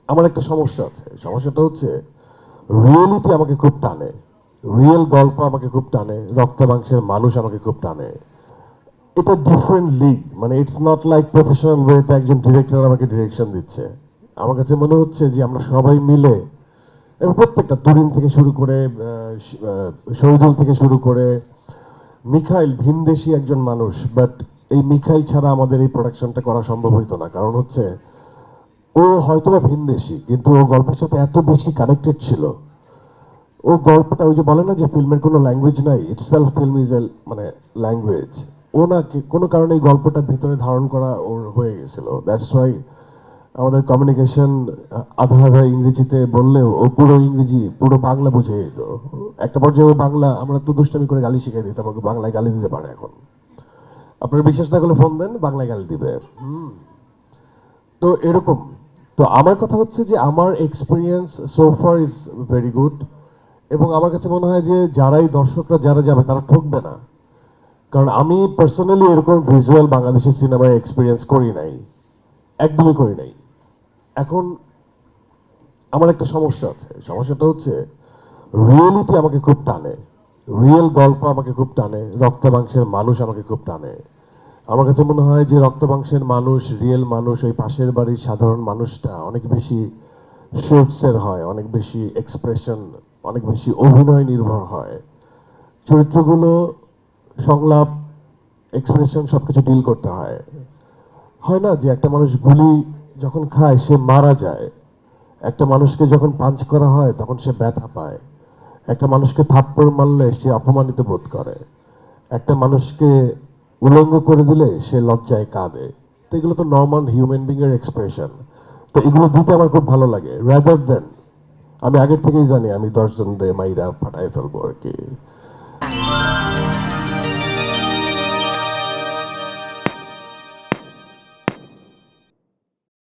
আমার একটা সমস্যা আছে। সমস্যাটা হচ্ছে রিয়েলিটি আমাকে খুব টানে। রিয়েল গল্প আমাকে খুব টানে। রক্ত মাংসের মানুষ আমাকে খুব টানে। এটা ডিফারেন্ট লিগ, মানে ইটস নট লাইক প্রফেশনাল ওয়েতে একজন ডিরেক্টর আমাকে ডিরেকশন দিচ্ছে। আমার কাছে মনে হচ্ছে যে আমরা সবাই মিলে এবং প্রত্যেকটা তরুণ থেকে শুরু করে শহীদুল থেকে শুরু করে মিখাইল ভিনদেশী একজন মানুষ, বাট এই মিখাইল ছাড়া আমাদের এই প্রোডাকশনটা করা সম্ভব হইতো না। কারণ হচ্ছে ও হয়তোবা ভিনদেশী, কিন্তু ও গল্পের সাথে এত বেশি কানেক্টেড ছিল। ও গল্পটা ওই যে বলে না যে ফিল্মের কোনো ল্যাঙ্গুয়েজ নাই, ইটসেলফ ফিল্ম ইজ এ মানে ল্যাঙ্গুয়েজ। ও না কোনো কারণে এই গল্পটা ভিতরে ধারণ করা ওর হয়ে গেছিল। দ্যাটস ওয়াই আমাদের কমিউনিকেশন আধা আধা ইংরেজিতে বললেও ও পুরো ইংরেজি পুরো বাংলা বুঝে যেত। একটা পর্যায়ে ও বাংলা, আমরা তো দুষ্টামি করে গালি শিখাই দিতাম, আমাকে বাংলায় গালি দিতে পারে এখন। আপনারা বিশ্বাস না করলে ফোন দেন, বাংলায় গালি দিবে। তো এরকম। তো আমার কথা হচ্ছে যে আমার experience so far is very good. এবং আমার কাছে মনে হয় যে যারাই দর্শকরা যারা যাবে তারা ঠকবে না। কারণ আমি পার্সোনালি এরকম ভিজুয়াল বাংলাদেশি সিনেমায় এক্সপিরিয়েন্স করি নাই, একদমই করি নাই। এখন আমার একটা সমস্যা আছে। সমস্যাটা হচ্ছে রিয়েলিটি আমাকে খুব টানে। রিয়েল গল্প আমাকে খুব টানে। রক্ত মাংসের মানুষ আমাকে খুব টানে। আমার কাছে মনে হয় যে রক্ত মাংসের মানুষ, রিয়েল মানুষ, ওই পাশের বাড়ির সাধারণ মানুষটা অনেক বেশি শর্টসের হয়, অনেক বেশি এক্সপ্রেশন, অনেক বেশি অভিনয় নির্ভর হয়। চরিত্রগুলো সংলাপ, এক্সপ্রেশন সবকিছু ডিল করতে হয়। হয় না যে একটা মানুষ গুলি যখন খায় সে মারা যায়, একটা মানুষকে যখন পাঞ্চ করা হয় তখন সে ব্যথা পায়, একটা মানুষকে থাপ্পড় মারলে সে অপমানিত বোধ করে, একটা মানুষকে উলঙ্গ করে দিলে সে লজ্জায় কাঁদে। তো এগুলো তো নর্মাল হিউম্যান বিং এর এক্সপ্রেশন। তো এগুলো দিতে আমার খুব ভালো লাগে, রাদার দেন আমি আগের থেকেই জানি আমি 10 জন রে মাইরা ফাটাই ফেলবো আর কি।